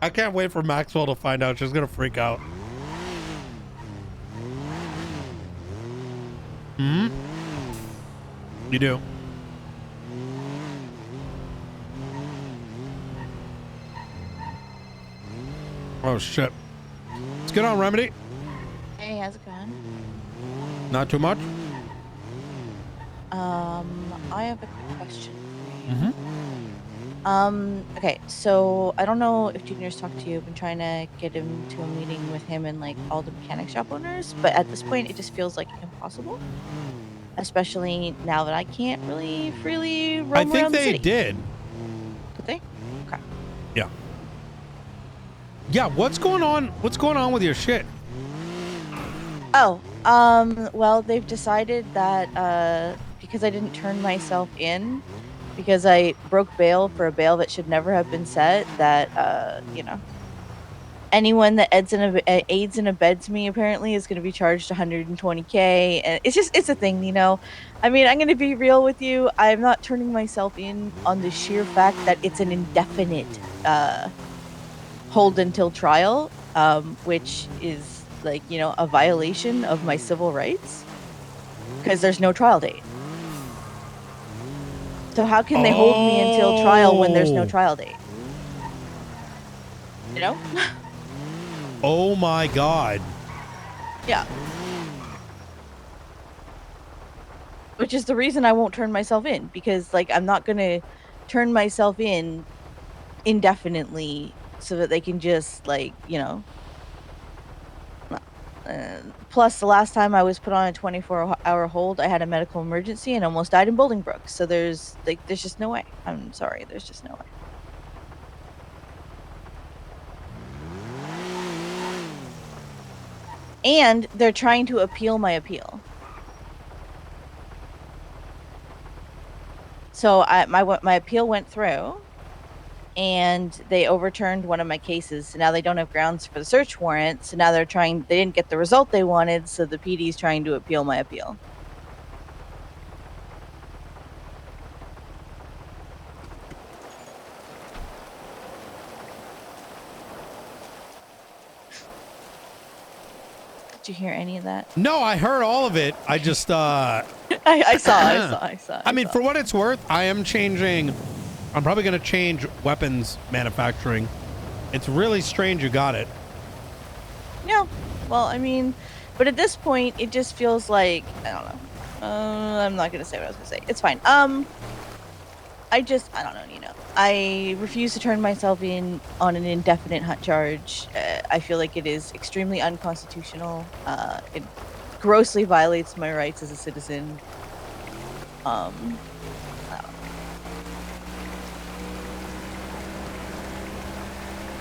I can't wait for Maxwell to find out. She's gonna freak out. Hmm? You do. Oh, shit. Let's get on, Remedy. Hey, how's it going? Not too much? I have a question. Mm-hmm. Okay, so I don't know if Junior's talked to you. I've been trying to get him to a meeting with him and like all the mechanic shop owners, but at this point it just feels like impossible. Especially now that I can't really freely roam I think around the they city. did. Did they? Okay. Yeah. Yeah, what's going on? What's going on with your shit? Oh, well, they've decided that, because I didn't turn myself in, because I broke bail for a bail that should never have been set, that, anyone that aids and abets me apparently is going to be charged 120K. And it's a thing, I mean, I'm going to be real with you. I'm not turning myself in on the sheer fact that it's an indefinite, hold until trial, which is like, a violation of my civil rights because there's no trial date. So how can they hold me until trial when there's no trial date? You know? Oh my God. Yeah. Which is the reason I won't turn myself in, because like I'm not going to turn myself in indefinitely so that they can just like, plus the last time I was put on a 24-hour hold, I had a medical emergency and almost died in Bolingbrook. So there's just no way. I'm sorry, there's just no way. And they're trying to appeal my appeal. So my appeal went through and they overturned one of my cases. So now they don't have grounds for the search warrant. So now they didn't get the result they wanted. So the PD is trying to appeal my appeal. Did you hear any of that? No, I heard all of it. I just, I saw. I mean, for what it's worth, I am changing. I'm probably going to change weapons manufacturing. It's really strange you got it. Yeah. Well, I mean, but at this point, it just feels like, I don't know. I'm not going to say what I was going to say. It's fine. I don't know, I refuse to turn myself in on an indefinite hunt charge. I feel like it is extremely unconstitutional. It grossly violates my rights as a citizen. I don't know.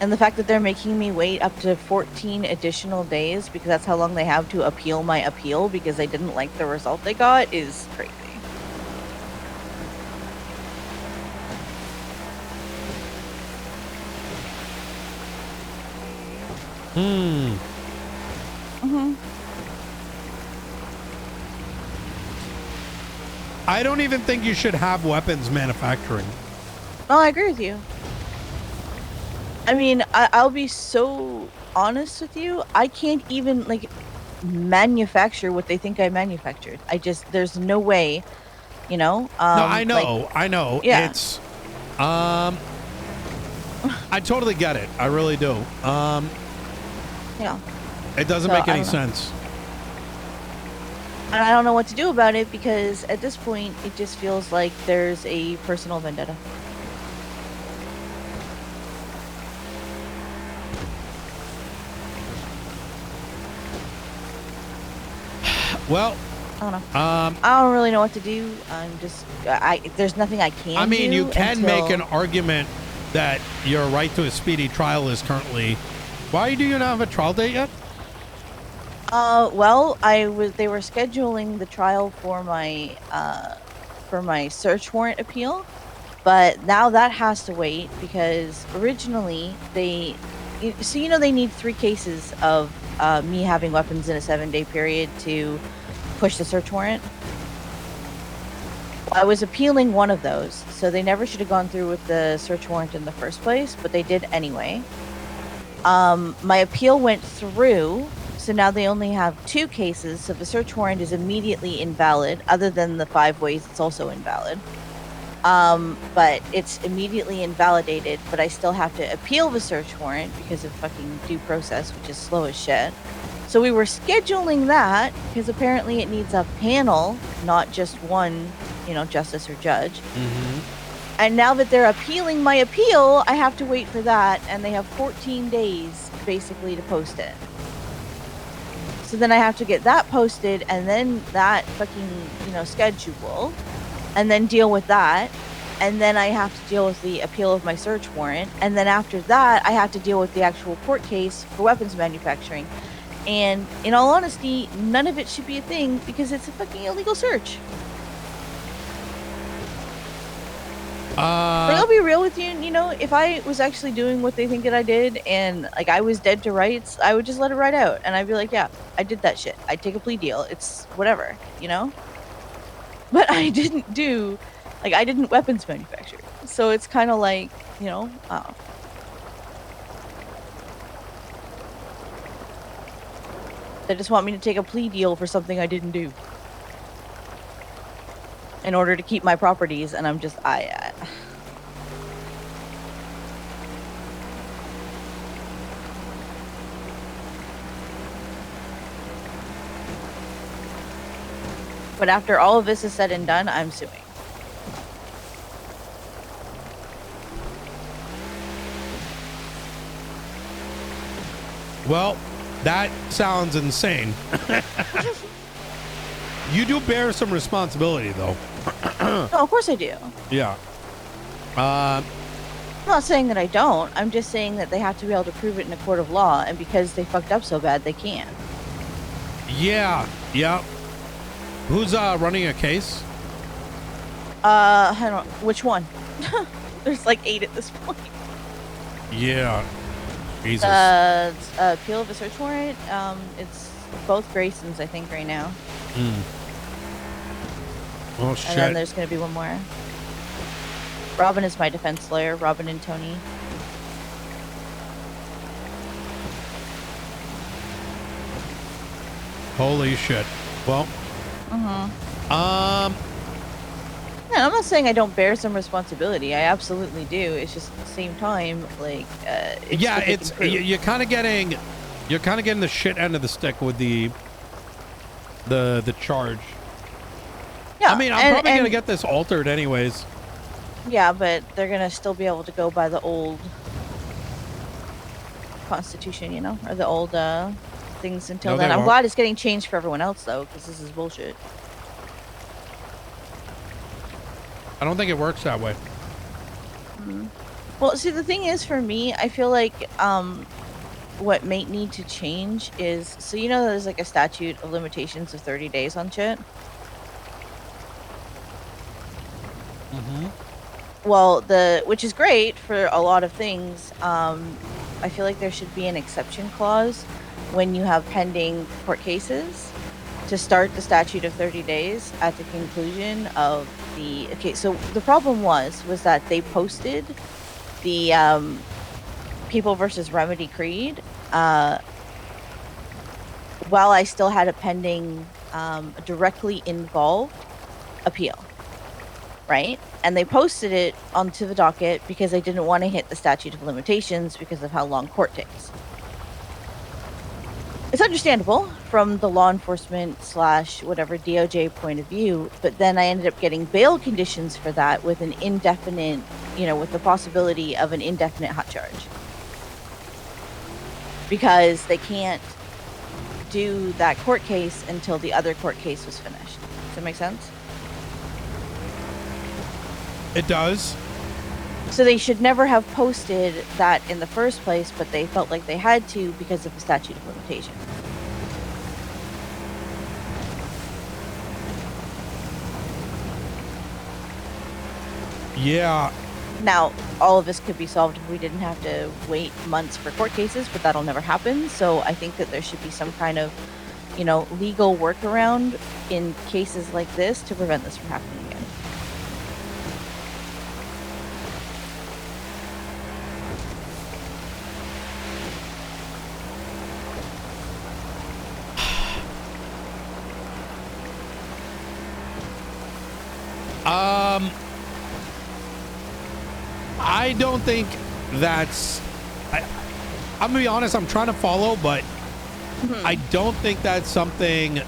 And the fact that they're making me wait up to 14 additional days because that's how long they have to appeal my appeal because they didn't like the result they got is crazy. I don't even think you should have weapons manufacturing. Well, I agree with you. I mean, I'll be so honest with you. I can't even like manufacture what they think I manufactured. There's no way, no, I know. Like, I know. yeah. It's, I totally get it. I really do. Yeah. It doesn't make any sense. And I don't know what to do about it because at this point, it just feels like there's a personal vendetta. Well, I don't know. I don't really know what to do. There's nothing I can do. I mean, you can make an argument that your right to a speedy trial is currently. Why do you not have a trial date yet? Well, they were scheduling the trial for my search warrant appeal, but now that has to wait because originally they need 3 cases of me having weapons in a 7-day period to push the search warrant. I was appealing one of those, so they never should have gone through with the search warrant in the first place, but they did anyway. My appeal went through, so now they only have 2 cases, so the search warrant is immediately invalid, other than the 5 ways it's also invalid. But it's immediately invalidated, but I still have to appeal the search warrant because of fucking due process, which is slow as shit. So we were scheduling that because apparently it needs a panel, not just one, justice or judge. Mm-hmm. And now that they're appealing my appeal, I have to wait for that, and they have 14 days basically to post it. So then I have to get that posted, and then that fucking, schedule, and then deal with that. And then I have to deal with the appeal of my search warrant. And then after that, I have to deal with the actual court case for weapons manufacturing. And in all honesty, none of it should be a thing because it's a fucking illegal search. But I'll be real with you, if I was actually doing what they think that I did and like I was dead to rights, I would just let it ride out. And I'd be like, yeah, I did that shit. I'd take a plea deal. It's whatever, But I didn't I didn't weapons manufacture. So it's kind of like, they just want me to take a plea deal for something I didn't do in order to keep my properties, and I'm just, But after all of this is said and done, I'm suing. Well, that sounds insane. You do bear some responsibility, though. Oh, of course I do. Yeah. I'm not saying that I don't. I'm just saying that they have to be able to prove it in a court of law, and because they fucked up so bad, they can't. Yeah. Who's running a case? I don't know. Which one? There's like 8 at this point. Yeah. Jesus. Appeal of a search warrant. It's both Graysons, I think, right now. Oh, shit. And then there's going to be one more. Robin is my defense lawyer. Robin and Tony. Holy shit. Well. Yeah, I'm not saying I don't bear some responsibility. I absolutely do. It's just at the same time, like, you're kind of getting the shit end of the stick with the charge. Yeah, I mean, I'm probably gonna get this altered anyways. Yeah, but they're gonna still be able to go by the old constitution, or the old things until then. I'm glad it's getting changed for everyone else though, because this is bullshit. I don't think it works that way. Well, see, the thing is, for me, I feel like what might need to change is, so there's like a statute of limitations of 30 days on shit. Well, which is great for a lot of things. I feel like there should be an exception clause when you have pending court cases to start the statute of 30 days at the conclusion of the case. So the problem was that they posted the People versus Remedy Creed while I still had a pending directly involved appeal, right? And they posted it onto the docket because they didn't want to hit the statute of limitations because of how long court takes. It's understandable from the law enforcement / whatever DOJ point of view, but then I ended up getting bail conditions for that with an indefinite, with the possibility of an indefinite hot charge. Because they can't do that court case until the other court case was finished. Does that make sense? It does. So they should never have posted that in the first place, but they felt like they had to because of the statute of limitations. Yeah. Now, all of this could be solved if we didn't have to wait months for court cases, but that'll never happen. So I think that there should be some kind of, legal workaround in cases like this to prevent this from happening again. I don't think that's. I'm gonna be honest. I'm trying to follow, but I don't think that's something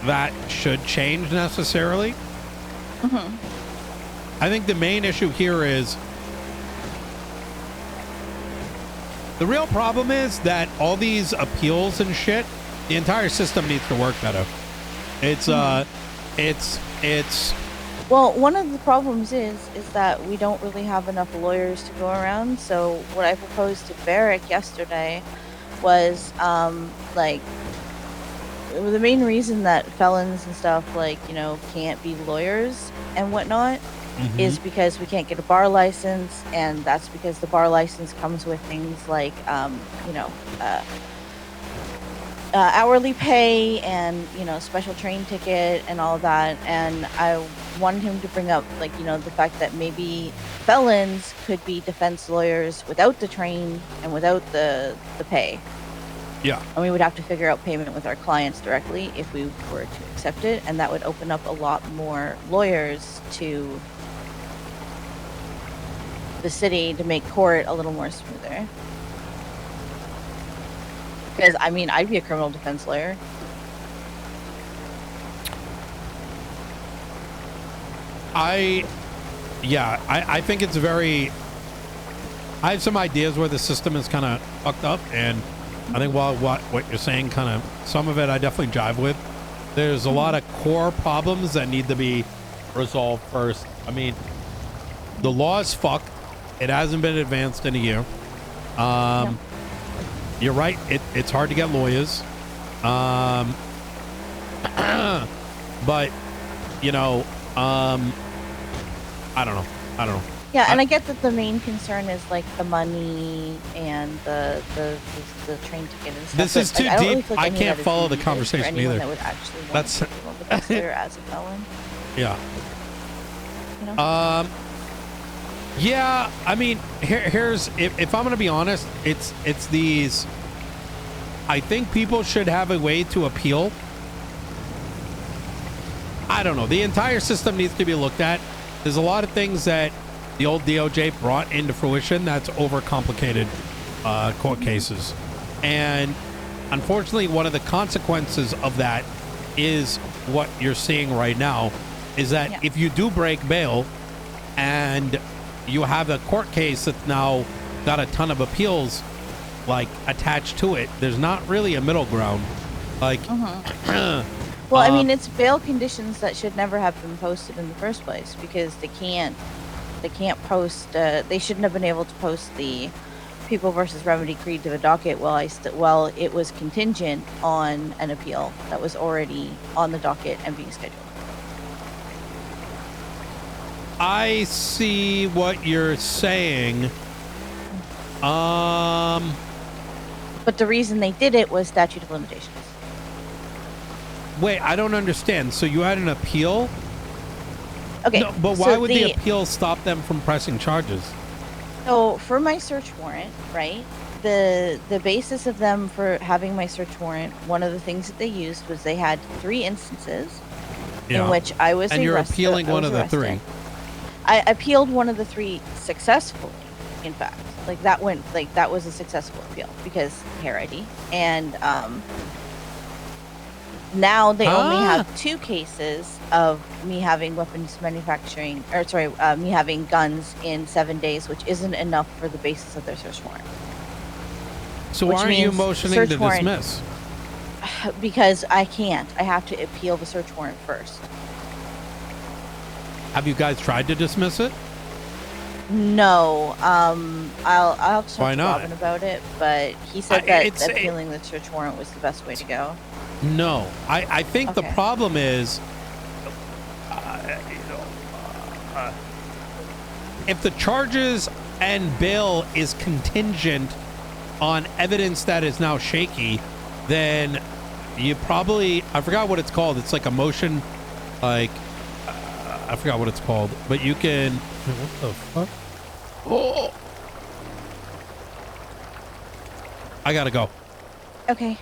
that should change necessarily. I think the main issue here is the real problem is that all these appeals and shit, the entire system needs to work better. It's Well, one of the problems is that we don't really have enough lawyers to go around. So what I proposed to Barrick yesterday was like the main reason that felons and stuff like, you know, can't be lawyers and whatnot is because we can't get a bar license, and that's because the bar license comes with things like you know, hourly pay and, you know, special train ticket and all that. And I wanted him to bring up, like, you know, the fact that maybe felons could be defense lawyers without the train and without the pay. Yeah. And we would have to figure out payment with our clients directly if we were to accept it, and that would open up a lot more lawyers to the city to make court a little more smoother. Because, I mean, I'd be a criminal defense lawyer. I think it's very. I have some ideas where the system is kind of fucked up, and I think while what you're saying, kind of some of it I definitely jive with. There's a lot of core problems that need to be resolved first. I mean, the law is fucked. It hasn't been advanced in a year. No. You're right. It's hard to get lawyers. But, you know, I don't know. Yeah, and I get that the main concern is like the money and the train ticket and stuff. This is too deep. I can't follow the conversation either. That would actually want to be able to consider as a felon. Yeah. You know? Yeah, I mean, here's if I'm gonna be honest, it's these. I think people should have a way to appeal. I don't know. The entire system needs to be looked at. There's a lot of things that the old DOJ brought into fruition that's overcomplicated court cases, and unfortunately, one of the consequences of that is what you're seeing right now. Is that if you do break bail, and you have a court case that's now got a ton of appeals like attached to it, there's not really a middle ground. Like, well, I mean, it's bail conditions that should never have been posted in the first place, because they can't post. They shouldn't have been able to post the People versus Remedy Creed to the docket while it was contingent on an appeal that was already on the docket and being scheduled. I see what you're saying. But the reason they did it was statute of limitations. Wait, I don't understand. So you had an appeal? Okay. No, but why would the appeal stop them from pressing charges? So for my search warrant, right? The basis of them for having my search warrant, one of the things that they used was they had 3 instances in which I was arrested. And you're appealing one of the 3. I appealed one of the 3 successfully, in fact. Like that was a successful appeal because hair ID. And now they only have 2 cases of me having me having guns in 7 days, which isn't enough for the basis of their search warrant. So why aren't you motioning to dismiss? Because I can't. I have to appeal the search warrant first. Have you guys tried to dismiss it? No. I'll have to talk to Robin about it, but he said that appealing the search warrant was the best way to go. No. I think the problem is if the charges and bail is contingent on evidence that is now shaky, then you probably, I forgot what it's called. It's like a motion, like, I forgot what it's called, but you can, what the fuck? Oh, I gotta go. Okay.